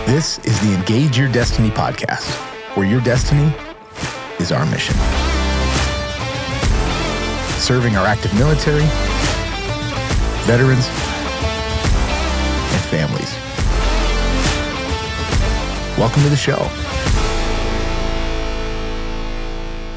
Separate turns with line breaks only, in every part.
This is the Engage Your Destiny podcast, where your destiny is our mission. Serving our active military, veterans, and families. Welcome to the show.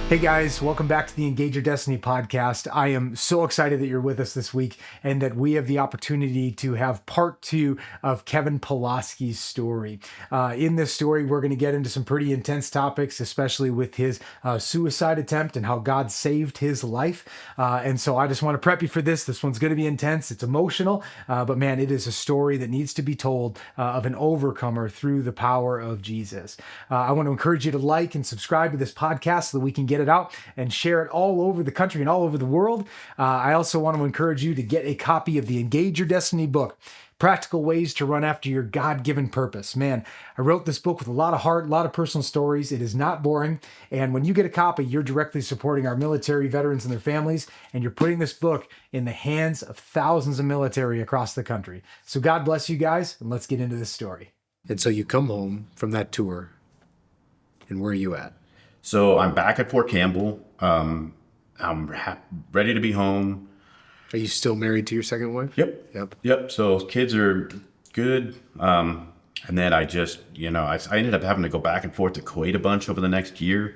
Hey guys, welcome back to the Engage Your Destiny podcast. I am so excited that you're with us this week and that we have the opportunity to have part 2 of Kevin Polosky's story. In this story, we're going to get into some pretty intense topics, especially with his suicide attempt and how God saved his life. And so I just want to prep you for this. This one's going to be intense. It's emotional, but man, it is a story that needs to be told of an overcomer through the power of Jesus. I want to encourage you to like and subscribe to this podcast so that we can get it out and share it all over the country and all over the world. I also want to encourage you to get a copy of the Engage Your Destiny book, Practical Ways to Run After Your God-Given Purpose. Man, I wrote this book with a lot of heart, a lot of personal stories. It is not boring. And when you get a copy, you're directly supporting our military veterans and their families, and you're putting this book in the hands of thousands of military across the country. So God bless you guys, and let's get into this story.
And so you come home from that tour, and where are you at?
So I'm back at Fort Campbell. I'm ready to be home.
Are you still married to your second wife?
Yep. So kids are good. And then I just, I ended up having to go back and forth to Kuwait a bunch over the next year.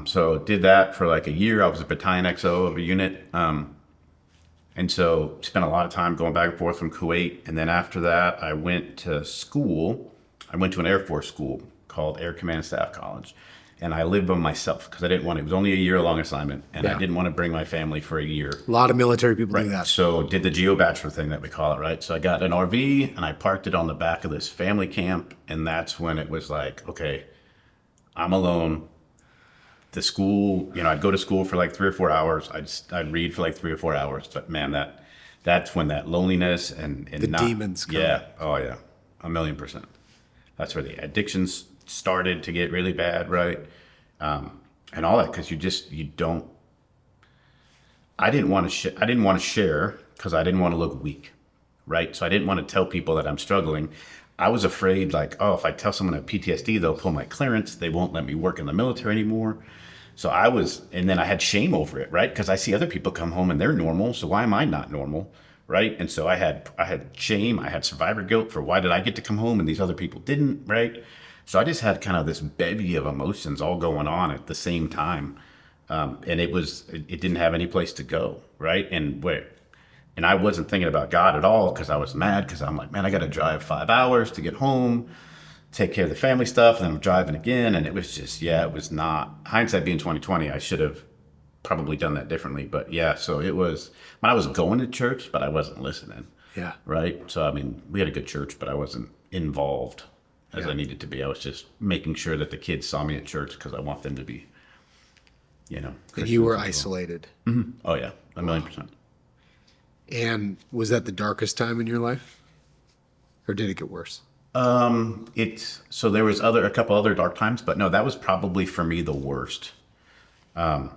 So did that for like a year. I was a battalion XO of a unit. And so spent a lot of time going back and forth from Kuwait. And then after that, I went to school. I went to an Air Force school called Air Command Staff College. And I lived by myself because I didn't want it. It was only a year-long assignment, and I didn't want to bring my family for a year.
A lot of military people do that.
So did the Geo Bachelor thing that we call it, right? So I got an RV, and I parked it on the back of this family camp, and that's when it was like, okay, I'm alone. The school, I'd go to school for like 3 or 4 hours. I'd read for like 3 or 4 hours. But man, that's when that loneliness and
the demons come.
Yeah, oh yeah, 1,000,000%. That's where the addictions started to get really bad, right? And all that, because I didn't want to share because I didn't want to look weak, right? So I didn't want to tell people that I'm struggling. I was afraid, like, oh, if I tell someone I have PTSD, they'll pull my clearance. They won't let me work in the military anymore. So and then I had shame over it, right? Because I see other people come home and they're normal. So why am I not normal, right? And so I had shame. I had survivor guilt for why did I get to come home and these other people didn't, right? So I just had kind of this bevy of emotions all going on at the same time. And it didn't have any place to go, right? And I wasn't thinking about God at all because I was mad because I'm like, man, I got to drive 5 hours to get home, take care of the family stuff, and then I'm driving again. And it was just, it was not, hindsight being 2020, I should have probably done that differently. But so it was, when I was going to church, but I wasn't listening.
Yeah.
Right? So, I mean, we had a good church, but I wasn't involved as I needed to be. I was just making sure that the kids saw me at church because I want them to be,
And you were isolated.
Mm-hmm. Oh yeah, 1,000,000%.
And was that the darkest time in your life, or did it get worse?
So there was a couple other dark times, but no, that was probably for me the worst. That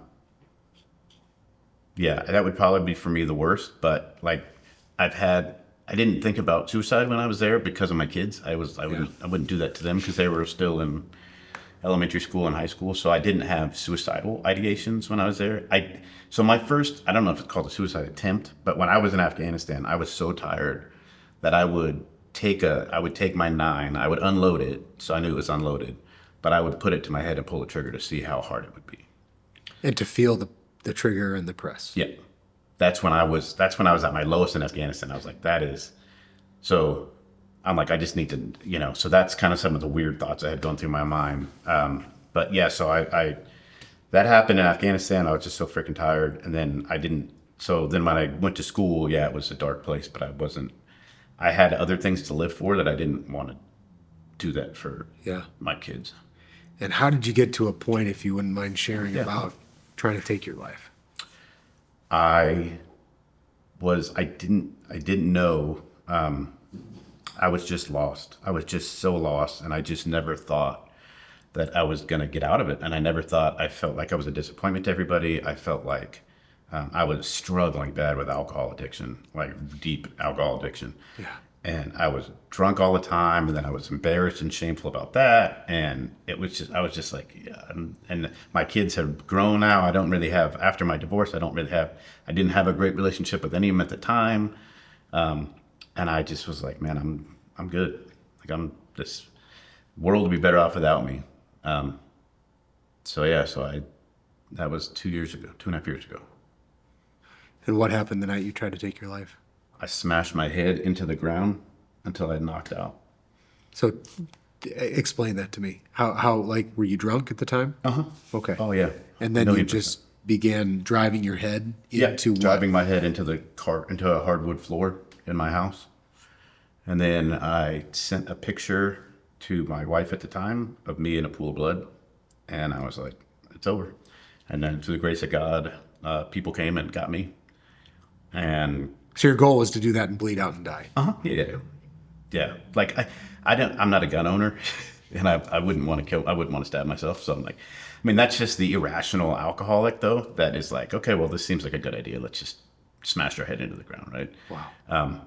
would probably be for me the worst. But like, I didn't think about suicide when I was there because of my kids. I wouldn't do that to them because they were still in elementary school and high school. So I didn't have suicidal ideations when I was there. So my first, I don't know if it's called a suicide attempt, but when I was in Afghanistan, I was so tired that I would take my 9, I would unload it. So I knew it was unloaded, but I would put it to my head and pull the trigger to see how hard it would be.
And to feel the trigger and the press.
Yeah. That's when I was at my lowest in Afghanistan. I was like, so I'm like, I just need to, so that's kind of some of the weird thoughts I had gone through my mind. But yeah, so that happened in Afghanistan. I was just so freaking tired. And then when I went to school, it was a dark place, but I had other things to live for that I didn't want to do that for my kids.
And how did you get to a point, if you wouldn't mind sharing, about trying to take your life?
I didn't know. I was just lost. I was just so lost, and I just never thought that I was going to get out of it. And I felt like I was a disappointment to everybody. I felt like I was struggling bad with alcohol addiction, like deep alcohol addiction.
Yeah.
And I was drunk all the time, and then I was embarrassed and shameful about that. And I was just like, yeah. And my kids have grown now. I don't really have, after my divorce, I didn't have a great relationship with any of them at the time. And I just was like, man, I'm good. Like this world would be better off without me. That was 2.5 years ago.
And what happened the night you tried to take your life?
I smashed my head into the ground until I knocked out.
So explain that to me. How like, were you drunk at the time?
Uh-huh.
Okay.
Oh, yeah.
And then you just began driving your head into what?
Driving my head into a hardwood floor in my house. And then I sent a picture to my wife at the time of me in a pool of blood. And I was like, it's over. And then through the grace of God, people came and got me. And
So your goal was to do that and bleed out and die.
Yeah. Like I'm not a gun owner, and I wouldn't want to stab myself. So I'm like, I mean, that's just the irrational alcoholic though. That is like, okay, well, this seems like a good idea. Let's just smash our head into the ground, right?
Wow.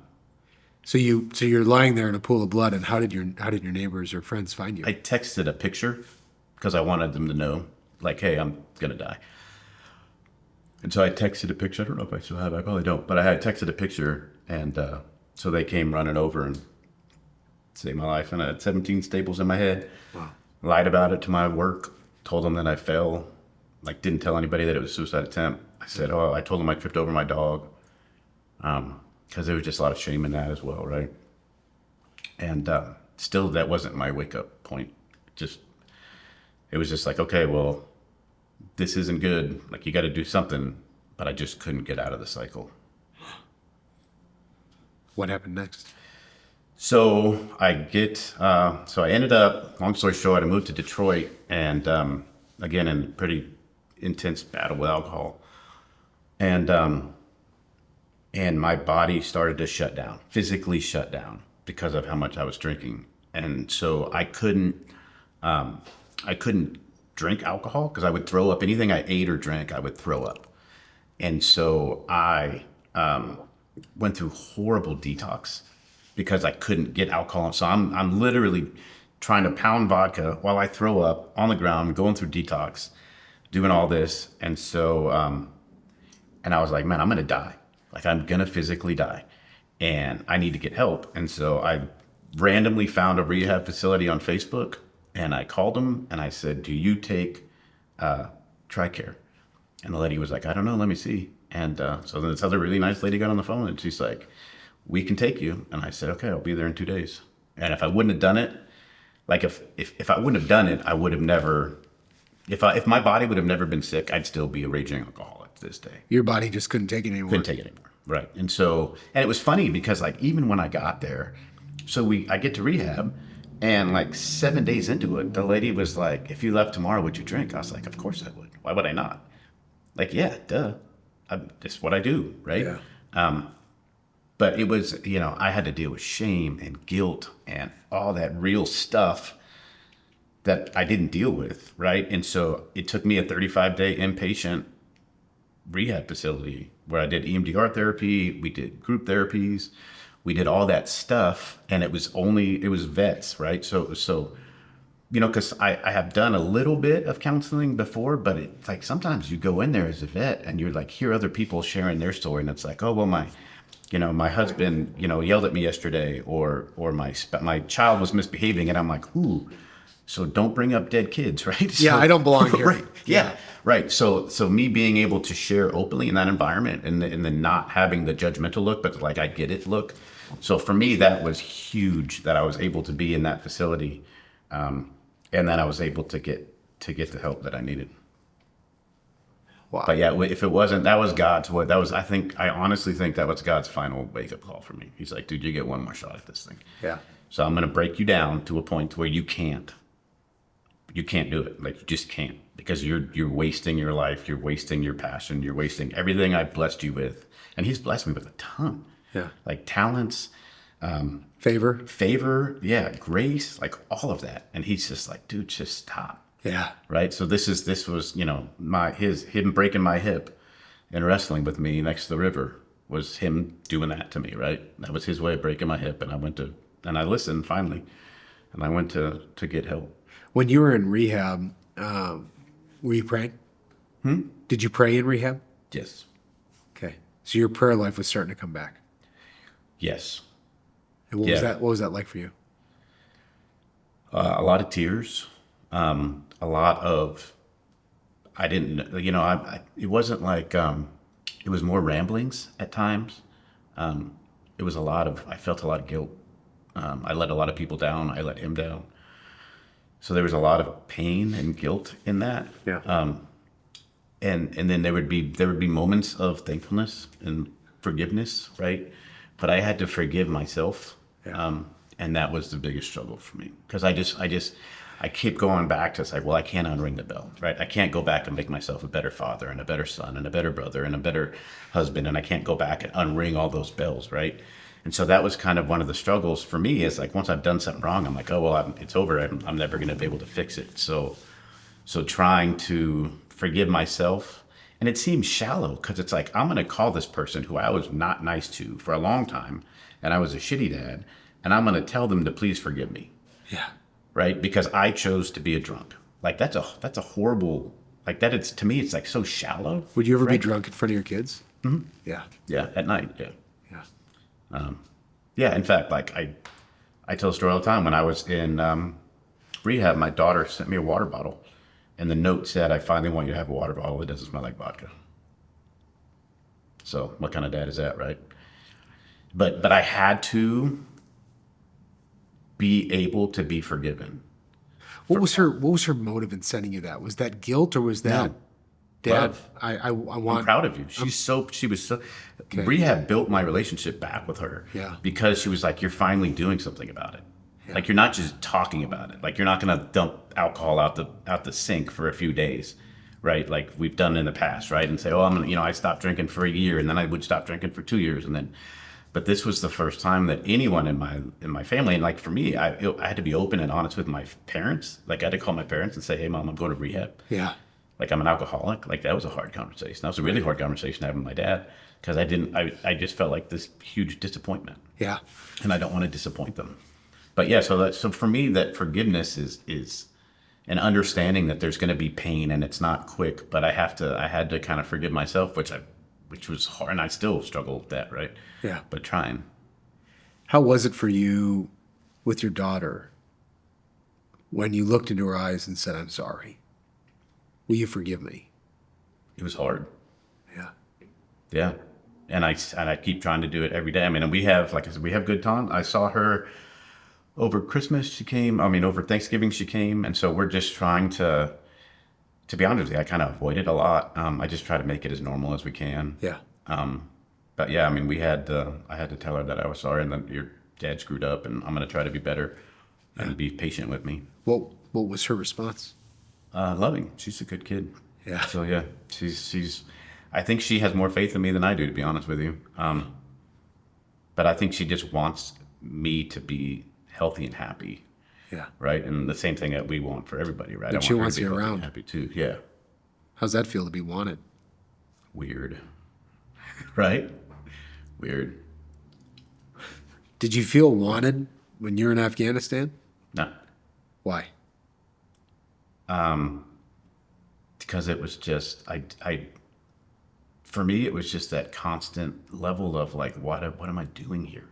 So you're lying there in a pool of blood, and how did your neighbors or friends find you?
I texted a picture because I wanted them to know, like, hey, I'm gonna die. And so I texted a picture. I don't know if I still have it. I probably don't. But I had texted a picture, and so they came running over and saved my life. And I had 17 staples in my head.
Wow.
Lied about it to my work. Told them that I fell. Like, didn't tell anybody that it was a suicide attempt. I said, I told them I tripped over my dog. Because there was just a lot of shame in that as well, right? And still, that wasn't my wake-up point. It was just like, okay, well, this isn't good. Like, you got to do something. But I just couldn't get out of the cycle.
What happened next?
So I ended up, long story short, I moved to Detroit, and again, in a pretty intense battle with alcohol. And my body started to shut down, physically shut down, because of how much I was drinking. And so I couldn't drink alcohol because I would throw up. Anything I ate or drank, I would throw up. And so I went through horrible detox because I couldn't get alcohol. So I'm literally trying to pound vodka while I throw up on the ground, going through detox, doing all this. And so, and I was like, man, I'm going to die. Like, I'm going to physically die, and I need to get help. And so I randomly found a rehab facility on Facebook, and I called them and I said, do you take TRICARE? And the lady was like, I don't know, let me see. And so then this other really nice lady got on the phone, and she's like, we can take you. And I said, okay, I'll be there in 2 days. And if I wouldn't have done it, like if I wouldn't have done it, I would have never, if my body would have never been sick, I'd still be a raging alcoholic to this day.
Your body just couldn't take it anymore.
Couldn't take it anymore. Right. And so, and it was funny because, like, even when I got there, I get to rehab, and like 7 days into it, the lady was like, if you left tomorrow, would you drink? I was like, of course I would. Why would I not? Like, yeah, duh. It's what I do. Right.
Yeah.
But it was, I had to deal with shame and guilt and all that real stuff that I didn't deal with. Right. And so it took me a 35-day inpatient rehab facility where I did EMDR therapy. We did group therapies. We did all that stuff. And it was vets. Right. So because I have done a little bit of counseling before, but it's like sometimes you go in there as a vet and you're like, hear other people sharing their story. And it's like, oh, well, my husband, yelled at me yesterday, or my child was misbehaving, and I'm like, ooh, so don't bring up dead kids, right?
Yeah, I don't belong here.
Right. Yeah. Right. So me being able to share openly in that environment, and then not having the judgmental look, but like, I get it look. So for me, that was huge that I was able to be in that facility, and then I was able to get the help that I needed.
Wow.
But yeah, if it wasn't, that was God's way. I honestly think that was God's final wake-up call for me. He's like, dude, you get one more shot at this thing.
Yeah.
So I'm going to break you down to a point where you can't do it. Like, you just can't, because you're wasting your life. You're wasting your passion. You're wasting everything I've blessed you with. And he's blessed me with a ton.
Yeah.
Like talents,
favor.
Yeah. Grace, like all of that. And he's just like, dude, just stop.
Yeah.
Right. So this was, him breaking my hip and wrestling with me next to the river was him doing that to me, right? That was his way of breaking my hip. And I listened finally, and I went to get help.
When you were in rehab, were you praying? Did you pray in rehab?
Yes.
Okay. So your prayer life was starting to come back.
Yes.
And what was that? What was that like for you?
A lot of tears. A lot of, I didn't, it wasn't like, it was more ramblings at times. It was I felt a lot of guilt. I let a lot of people down. I let him down. So there was a lot of pain and guilt in that.
Yeah.
And then there would be moments of thankfulness and forgiveness, right? But I had to forgive myself.
Yeah.
And that was the biggest struggle for me, because I keep going back to, it's like, well, I can't unring the bell, right? I can't go back and make myself a better father and a better son and a better brother and a better husband. And I can't go back and unring all those bells, right? And so that was kind of one of the struggles for me, is like, once I've done something wrong, I'm like, oh, well, it's over. I'm never going to be able to fix it. So trying to forgive myself, and it seems shallow, because it's like, I'm going to call this person who I was not nice to for a long time, and I was a shitty dad, and I'm going to tell them to please forgive me.
Yeah.
Right? Because I chose to be a drunk. Like, that's a horrible, like, that it's, to me, it's like so shallow.
Would you ever be
right?
drunk in front of your kids? Mm-hmm. Yeah.
Yeah, at night, yeah.
Yeah.
Yeah, in fact, like, I tell a story all the time. When I was in rehab, my daughter sent me a water bottle, and the note said, I finally want you to have a water bottle. It doesn't smell like vodka. So what kind of dad is that, right? But I had to be able to be forgiven.
What was her motive in sending you that? Was that guilt, or was that,
No.
Dad,
Love.
I
I'm
want...
proud of you. She was so,
Okay.
rehab built my relationship back with her.
Yeah.
Because she was like, you're finally doing something about it.
Yeah.
Like, you're not just talking about it. Like, you're not going to dump alcohol out the sink for a few days, right? Like we've done in the past, right? And say, oh, I stopped drinking for a year, and then I would stop drinking for 2 years, and then. But this was the first time that anyone in my family, and like for me, I had to be open and honest with my parents. Like, I had to call my parents and say, hey, Mom, I'm going to rehab.
Yeah.
Like, I'm an alcoholic. Like, that was a hard conversation. That was a really hard conversation to have with my dad, because I just felt like this huge disappointment.
Yeah.
And I don't want to disappoint them. But yeah, so for me, that forgiveness is an understanding that there's going to be pain, and it's not quick, but I had to kind of forgive myself, which was hard, and I still struggle with that, right?
Yeah.
But trying.
How was it for you with your daughter when you looked into her eyes and said, I'm sorry? Will you forgive me?
It was hard.
Yeah.
Yeah. And I keep trying to do it every day. I mean, and we have, like I said, we have good times. I saw her over Christmas. Over Thanksgiving she came. And so we're just trying to be honest with you, I kind of avoid it a lot. I just try to make it as normal as we can.
Yeah.
But yeah, I mean, I had to tell her that I was sorry, and that your dad screwed up, and I'm going to try to be better and be patient with me.
What was her response?
Loving. She's a good kid.
Yeah.
So yeah, I think she has more faith in me than I do, to be honest with you. But I think she just wants me to be healthy and happy.
Yeah.
Right. And the same thing that we want for everybody, right?
And she wants you
healthy and
around.
happy too. Yeah.
How's that feel to be wanted?
Weird. Right? Weird.
Did you feel wanted when you were in Afghanistan?
No.
Why?
Because it was just, for me, it was just that constant level of like, what am I doing here?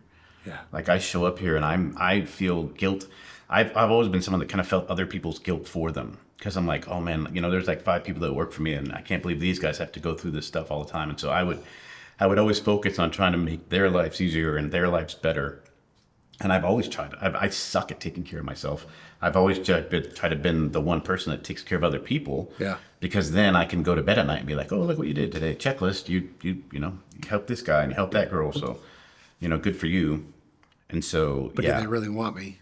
Yeah.
Like, I show up here and I feel guilt. I've always been someone that kind of felt other people's guilt for them, because I'm like, oh man, there's like 5 people that work for me, and I can't believe these guys have to go through this stuff all the time. And so I would always focus on trying to make their lives easier and their lives better. And I've always tried. I suck at taking care of myself. I've always tried to been the one person that takes care of other people.
Yeah.
Because then I can go to bed at night and be like, oh, look what you did today. Checklist. You helped this guy and you helped that girl. So, good for you. And so,
But
yeah.
do they really want me?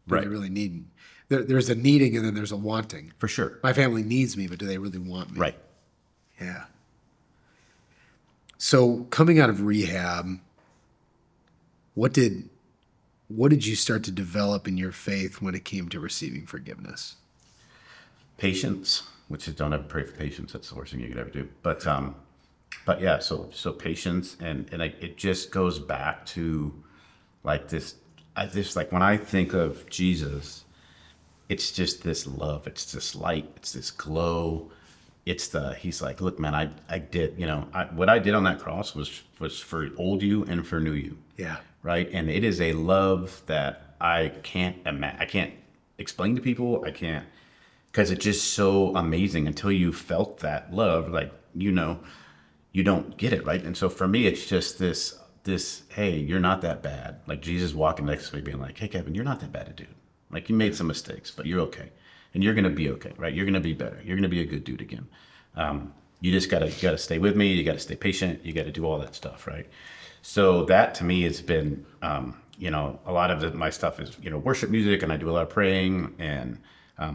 Do
Right.
they really need me? There's a needing and then there's a wanting.
For sure.
My family needs me, but do they really want me?
Right.
Yeah. So coming out of rehab, what did you start to develop in your faith when it came to receiving forgiveness?
Patience, which is, don't ever pray for patience. That's the worst thing you could ever do. But but yeah, so patience, and like it just goes back to like this. I just like when I think of Jesus, it's just this love, it's this light, it's this glow. He's like, look, man, I did, what I did on that cross was for old you and for new you.
Yeah.
Right. And it is a love that I can't explain to people. I can't, because it's just so amazing until you felt that love, like, you don't get it. Right. And so for me, it's just this, hey, you're not that bad. Like Jesus walking next to me being like, hey, Kevin, you're not that bad a dude. Like you made some mistakes, but you're okay. And you're going to be okay, right? You're going to be better. You're going to be a good dude again. You just got to stay with me. You got to stay patient. You got to do all that stuff, right? So that to me has been, a lot of my stuff is, worship music, and I do a lot of praying and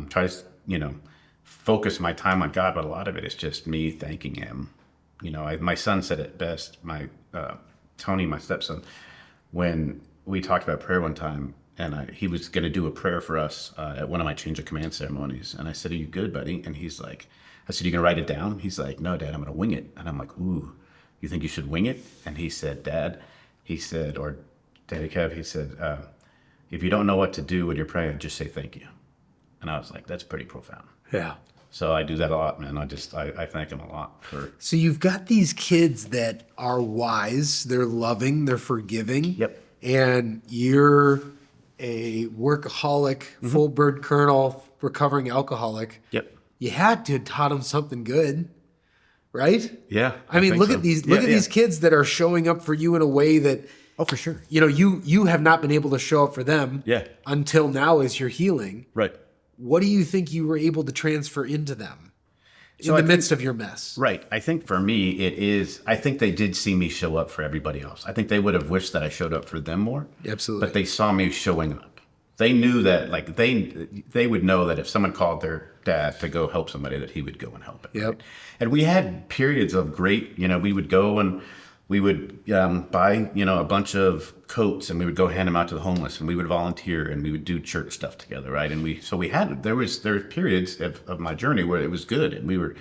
try to, focus my time on God. But a lot of it is just me thanking him. My son said it best, Tony, my stepson, when we talked about prayer one time, and he was going to do a prayer for us at one of my change of command ceremonies. And I said, are you good, buddy? And he's like, I said, you going to write it down? He's like, no, Dad, I'm going to wing it. And I'm like, ooh, you think you should wing it? And he said, Daddy Kev, he said, if you don't know what to do when you're praying, just say thank you. And I was like, that's pretty profound.
Yeah.
So I do that a lot, man. I thank him a lot for.
So you've got these kids that are wise, they're loving, they're forgiving.
Yep.
And you're a workaholic, full bird kernel, recovering alcoholic.
Yep.
You had to have taught them something good, right?
Yeah.
I mean, look
so.
at these
Yeah,
these kids that are showing up for you in a way that
Oh, for sure.
you have not been able to show up for them
Yeah.
until now as you're healing.
Right.
What do you think you were able to transfer into them in
So
the midst of your mess?
Right. I think for me, I think they did see me show up for everybody else. I think they would have wished that I showed up for them more.
Absolutely.
But they saw me showing up. They knew that, like, they would know that if someone called their dad to go help somebody, that he would go and help it.
Yep.
Right? And we had periods of great, we would go and we would buy, a bunch of coats, and we would go hand them out to the homeless, and we would volunteer, and we would do church stuff together, right? And there were periods of my journey where it was good, and we were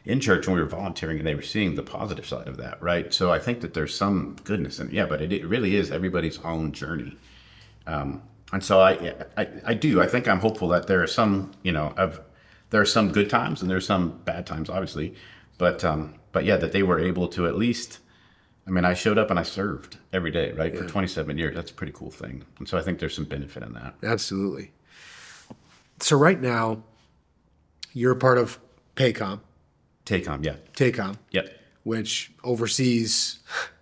in church and we were volunteering, and they were seeing the positive side of that, right? So I think that there's some goodness in it. Yeah, but it really is everybody's own journey. And so I do. I think I'm hopeful that there are some, there are some good times and there's some bad times, obviously, but yeah, that they were able to at least. I mean, I showed up and I served every day, right? For 27 years. That's a pretty cool thing. And so I think there's some benefit in that.
Absolutely. So right now, you're a part of PACOM.
TACOM, yeah.
TACOM.
Yep.
Which oversees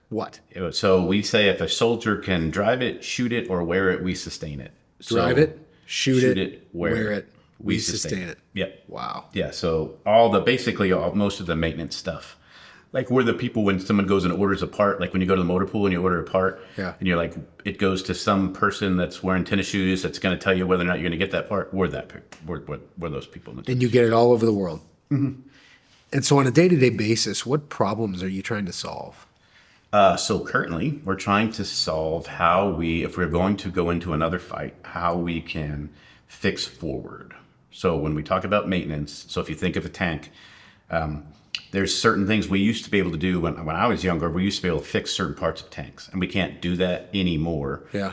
what?
So we say if a soldier can drive it, shoot it, or wear it, we sustain it.
Drive it, shoot it, wear it, we sustain it.
Yep.
Wow.
Yeah. So most of the maintenance stuff. Like we're the people when someone goes and orders a part, like when you go to the motor pool and you order a part, and you're like, it goes to some person that's wearing tennis shoes that's going to tell you whether or not you're going to get that part. We're those people.
And you get it all over the world. Mm-hmm. And so on a day-to-day basis, what problems are you trying to solve?
So currently we're trying to solve if we're going to go into another fight, how we can fix forward. So when we talk about maintenance, so if you think of a tank, there's certain things we used to be able to do when I was younger. We used to be able to fix certain parts of tanks, and we can't do that anymore.
Yeah.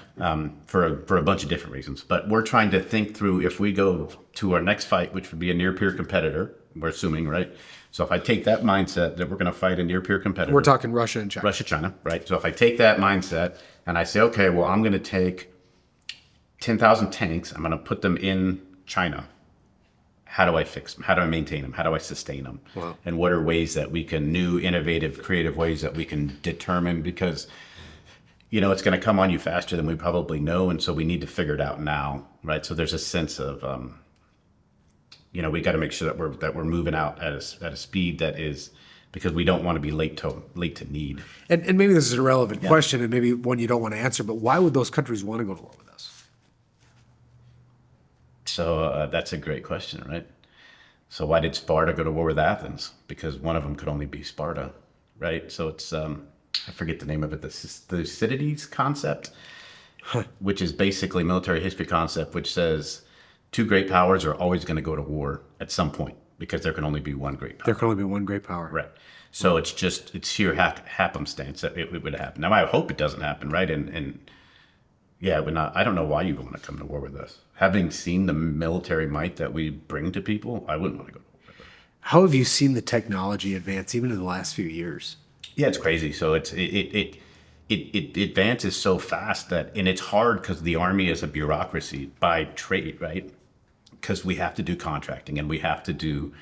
For a bunch of different reasons. But we're trying to think through if we go to our next fight, which would be a near-peer competitor. We're assuming, right? So if I take that mindset that we're going to fight a near-peer competitor,
we're talking Russia and China.
China, right? So if I take that mindset and I say, okay, well, I'm going to take 10,000 tanks. I'm going to put them in China. How do I fix them? How do I maintain them? How do I sustain them?
Wow.
And what are ways that we can, new, innovative, creative ways that we can determine, because, it's going to come on you faster than we probably know. And so we need to figure it out now, right? So there's a sense of, we got to make sure that we're moving out at a speed that is, because we don't want to be late to need.
And maybe this is a relevant question, and maybe one you don't want to answer, but why would those countries want to go to war with us?
So that's a great question, right? So why did Sparta go to war with Athens? Because one of them could only be Sparta, right? So it's, I forget the name of it, the Thucydides concept, which is basically military history concept, which says two great powers are always going to go to war at some point, because there can only be one great power.
There can only be one great power.
Right. So it's sheer happenstance that it would happen. Now, I hope it doesn't happen, right? And yeah, it would not. I don't know why you would want to come to war with us. Having seen the military might that we bring to people, I wouldn't want to go to war with us.
How have you seen the technology advance even in the last few years?
Yeah, it's crazy. So it advances so fast and it's hard because the Army is a bureaucracy by trade, right? Because we have to do contracting and we have to do,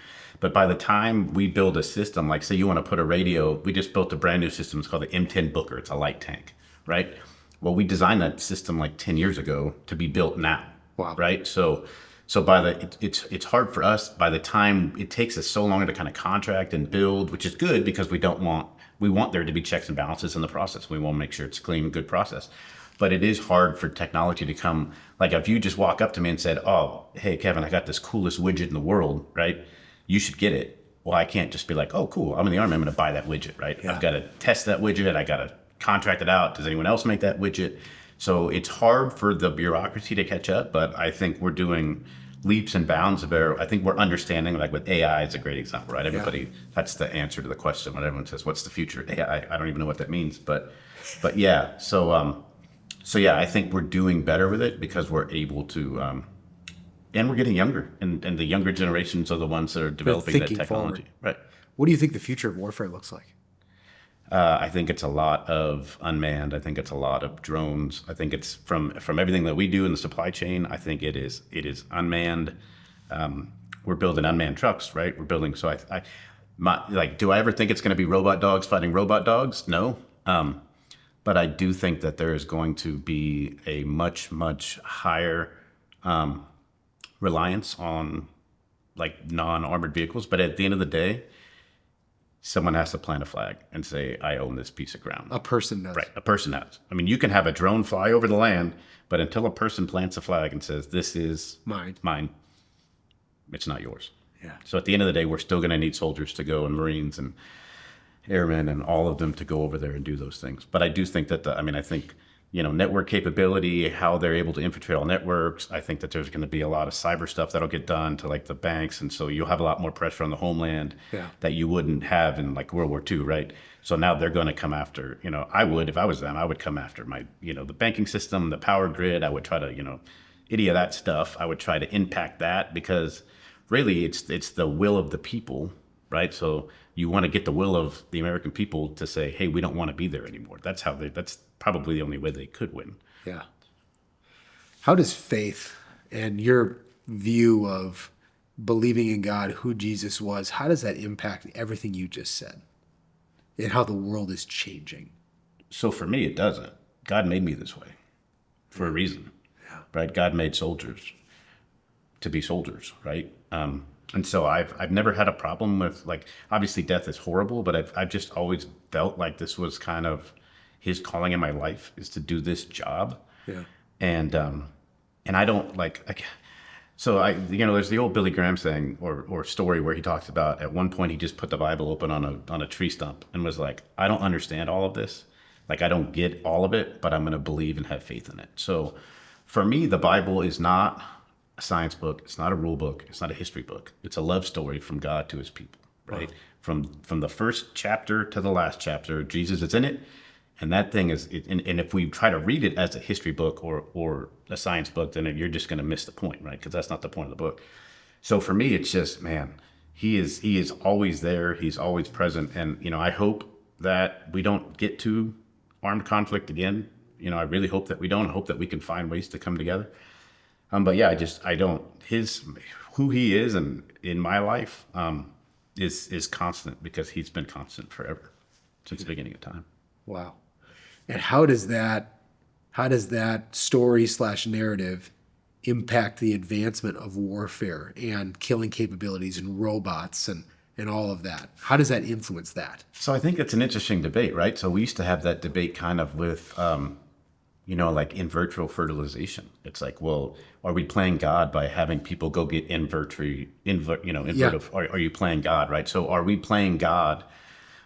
but by the time we build a system, like say you want to put a radio, we just built a brand new system. It's called the M10 Booker. It's a light tank, right? Well, we designed that system like 10 years ago to be built now,
Wow.
right? So it's hard for us by the time it takes us so long to kind of contract and build, which is good because we want there to be checks and balances in the process. We want to make sure it's a clean, good process. But it is hard for technology to come, like if you just walk up to me and said, oh, hey, Kevin, I got this coolest widget in the world, right? You should get it. Well, I can't just be like, oh, cool, I'm in the Army, I'm going to buy that widget, right?
Yeah.
I've got to test that widget. I got to contract it out. Does anyone else make that widget? So it's hard for the bureaucracy to catch up, but I think we're doing leaps and bounds I think we're understanding, like with AI is a great example, right? Everybody, that's the answer to the question when everyone says, what's the future of AI? I don't even know what that means, but yeah. So yeah, I think we're doing better with it because we're able to, and we're getting younger, and the younger generations are the ones that are developing that technology.
Forward.
Right.
What do you think the future of warfare looks like?
I think it's a lot of unmanned. I think it's a lot of drones. I think it's from everything that we do in the supply chain. I think it is unmanned. We're building unmanned trucks, right? We're building. So do I ever think it's going to be robot dogs fighting robot dogs? No. But I do think that there is going to be a much, much higher reliance on like non-armored vehicles. But at the end of the day, someone has to plant a flag and say, I own this piece of ground.
A person does.
Right, a person has. I mean, you can have a drone fly over the land, but until a person plants a flag and says, this is mine, it's not yours.
Yeah.
So at the end of the day, we're still going to need soldiers to go and Marines and airmen and all of them to go over there and do those things. But I do think that I think, network capability, how they're able to infiltrate all networks. I think that there's going to be a lot of cyber stuff that'll get done to like the banks. And so you'll have a lot more pressure on the homeland that you wouldn't have in like World War II, right? So now they're going to come after, I would, if I was them, I would come after my, the banking system, the power grid. I would try to, any of that stuff. I would try to impact that because really it's the will of the people, right? So you want to get the will of the American people to say, hey, we don't want to be there anymore. That's probably the only way they could win.
Yeah. How does faith and your view of believing in God, who Jesus was, how does that impact everything you just said and how the world is changing?
So for me, it doesn't. God made me this way for a reason, right? God made soldiers to be soldiers, right? And so I've never had a problem with, like, obviously death is horrible, but I've just always felt like this was kind of his calling in my life, is to do this job.
Yeah.
And I don't there's the old Billy Graham saying or story where he talks about at one point he just put the Bible open on a tree stump and was like, I don't understand all of this. Like, I don't get all of it, but I'm going to believe and have faith in it. So for me, the Bible is not a science book. It's not a rule book. It's not a history book. It's a love story from God to his people, right? Wow. From the first chapter to the last chapter, Jesus is in it. And that thing is, and if we try to read it as a history book or a science book, then you're just going to miss the point, right? Because that's not the point of the book. So for me, it's just, man, he is always there. He's always present. And, I hope that we don't get to armed conflict again. I really hope that we don't. I hope that we can find ways to come together. But yeah, who he is and in my life is constant because he's been constant forever since the beginning of time.
Wow. And how does that story / narrative impact the advancement of warfare and killing capabilities and robots and all of that? How does that influence that?
So I think it's an interesting debate, right? So we used to have that debate kind of with, like in vitro fertilization. It's like, well, are we playing God by having people go get are you playing God, right? So are we playing God?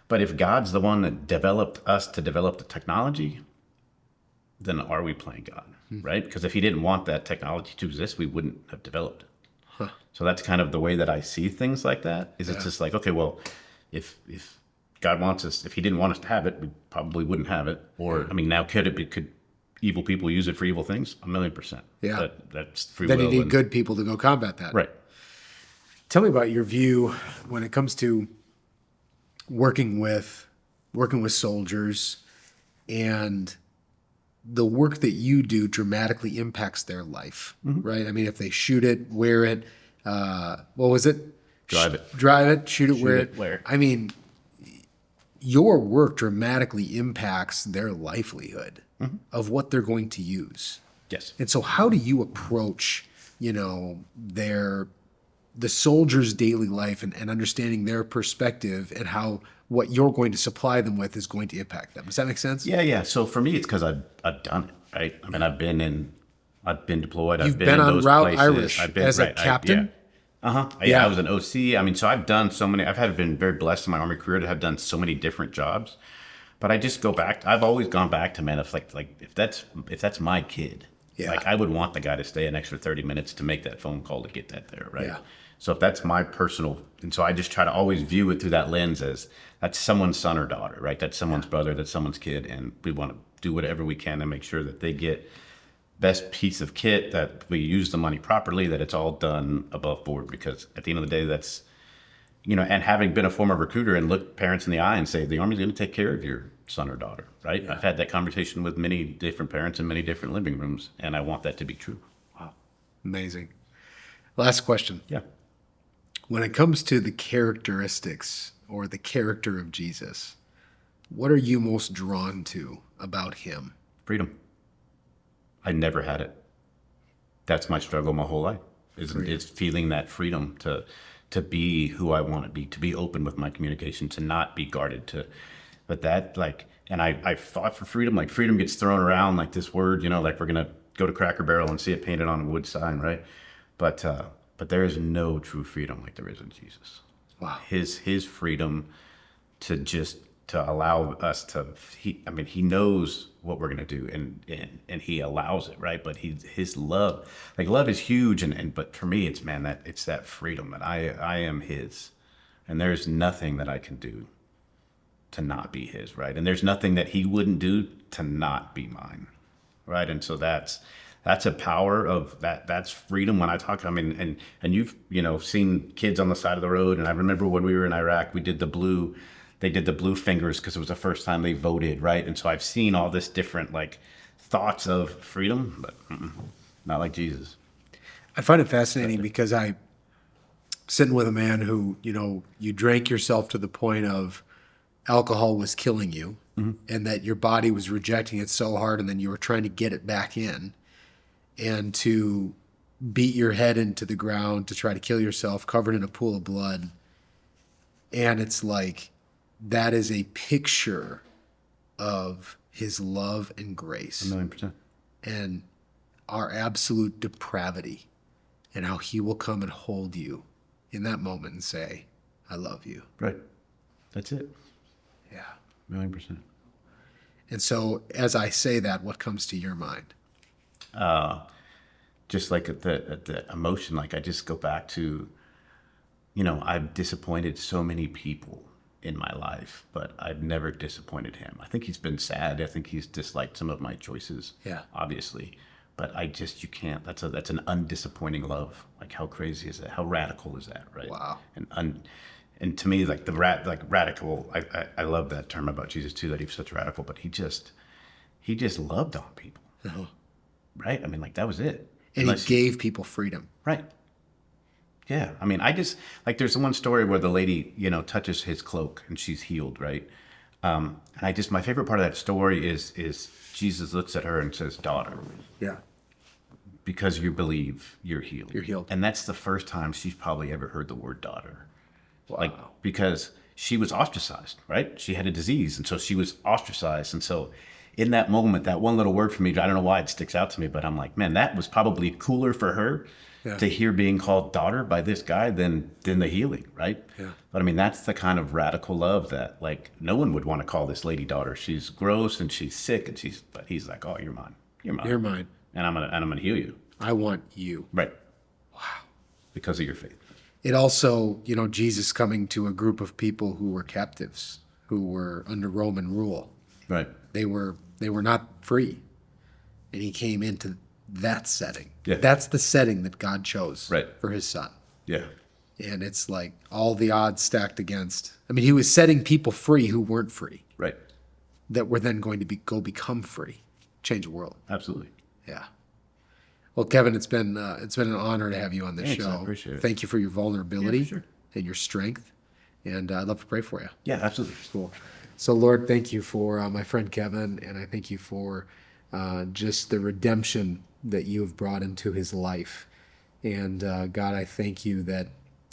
But if God's the one that developed us to develop the technology, then are we playing God, right? Because if he didn't want that technology to exist, we wouldn't have developed it. So that's kind of the way that I see things like that. Is it's just like, okay, well, if God wants us, if he didn't want us to have it, we probably wouldn't have it. Or, I mean, now could evil people use it for evil things? 1,000,000%.
Yeah.
That's free
Then
will.
you need good people to go combat that.
Right.
Tell me about your view when it comes to working with soldiers, and the work that you do dramatically impacts their life, right? I mean, if they shoot it, wear it, what was it?
Drive it.
Drive it, shoot it,
Shoot
wear
it,
it.
wear it.
I mean, your work dramatically impacts their livelihood of what they're going to use.
Yes.
And so how do you approach, the soldier's daily life and understanding their perspective and how what you're going to supply them with is going to impact them? Does that make sense?
Yeah. So for me, it's because I've done it, right? I mean, I've been deployed.
You've
I've
been
in
on
those
Route
places.
Irish
I've been
as a captain?
Yeah, I was an OC. I mean, so I've done so many. Been very blessed in my Army career to have done so many different jobs. But I just go back. I've always gone back to, man, if that's my kid, like I would want the guy to stay an extra 30 minutes to make that phone call to get that there, right?
Yeah.
So if that's my personal, and so I just try to always view it through that lens as that's someone's son or daughter, right? That's someone's brother, that's someone's kid, and we want to do whatever we can to make sure that they get best piece of kit, that we use the money properly, that it's all done above board. Because at the end of the day, that's, and having been a former recruiter and look parents in the eye and say, the Army's going to take care of your son or daughter, right? Yeah. I've had that conversation with many different parents in many different living rooms, and I want that to be true.
Wow. Amazing. Last question.
Yeah.
When it comes to the characteristics or the character of Jesus, what are you most drawn to about him?
Freedom. I never had it. That's my struggle my whole life. It's feeling that freedom to be who I want to be open with my communication, to not be guarded, but that and I fought for freedom. Like freedom gets thrown around like this word, like we're going to go to Cracker Barrel and see it painted on a wood sign, right? But there is no true freedom like there is in Jesus.
Wow.
His freedom to allow us he knows what we're going to do and he allows it, right? But his love, love is huge. But for me, it's that freedom that I am his, and there's nothing that I can do to not be his, right? And there's nothing that he wouldn't do to not be mine, right? And so that's a power of that. That's freedom. When I talk, I mean, and you've, seen kids on the side of the road. And I remember when we were in Iraq, they did the blue fingers because it was the first time they voted, right? And so I've seen all this different thoughts of freedom, but not like Jesus.
I find it fascinating because I'm sitting with a man who, you drank yourself to the point of alcohol was killing you, and that your body was rejecting it so hard, and then you were trying to get it back in, and to beat your head into the ground to try to kill yourself covered in a pool of blood. And it's like, that is a picture of his love and grace.
1,000,000%.
And our absolute depravity, and how he will come and hold you in that moment and say, I love you.
Right. That's it.
Yeah.
1,000,000%.
And so as I say that, what comes to your mind?
Just at the emotion, I just go back to, I've disappointed so many people in my life, but I've never disappointed him. I think he's been sad. I think he's disliked some of my choices.
Yeah.
Obviously. But you can't, that's an undisappointing love. How crazy is that? How radical is that, right?
Wow.
And to me, radical, I love that term about Jesus too, that he was such radical, but he just loved on people.
Uh-huh.
Right? I mean, that was it.
And he gave people freedom.
Right. Yeah. I mean, there's one story where the lady, touches his cloak and she's healed, right? And my favorite part of that story is Jesus looks at her and says, daughter.
Yeah.
Because you believe, you're healed.
You're healed.
And that's the first time she's probably ever heard the word daughter.
Wow.
Because she was ostracized, right? She had a disease, and so she was ostracized. And so in that moment, that one little word for me, I don't know why it sticks out to me, but I'm like, man, that was probably cooler for her to hear being called daughter by this guy than the healing, right?
Yeah.
But I mean, that's the kind of radical love that no one would want to call this lady daughter. She's gross and she's sick, but he's like, oh, you're mine. You're mine.
You're mine.
And I'm gonna heal you.
I want you.
Right.
Wow.
because of your faith.
It also, Jesus coming to a group of people who were captives, who were under Roman rule.
Right.
They were not free. And he came into that setting.
Yeah.
That's the setting that God chose
Right.
for his son.
Yeah.
And it's like all the odds stacked against. I mean, he was setting people free who weren't free,
Right.
that were then going to become free, change the world.
Absolutely.
Yeah. Well, Kevin, it's been an honor to have you on this
Thanks,
show.
I appreciate it.
Thank you for your vulnerability
Yeah, for sure.
and your strength. And I'd love to pray for you.
Yeah, absolutely.
Cool. So, Lord, thank you for my friend Kevin, and I thank you for just the redemption that you have brought into his life. And God, I thank you that,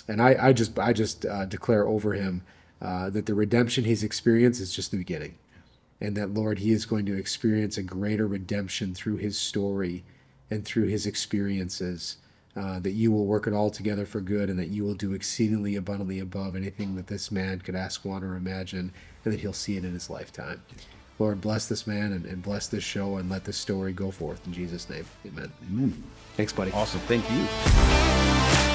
and I just declare over him that the redemption he's experienced is just the beginning, and that, Lord, he is going to experience a greater redemption through his story and through his experiences. That you will work it all together for good, and that you will do exceedingly abundantly above anything that this man could ask, want, or imagine, and that he'll see it in his lifetime. Lord, bless this man and bless this show, and let this story go forth in Jesus' name. Amen.
Amen.
Thanks, buddy.
Awesome. Thank you.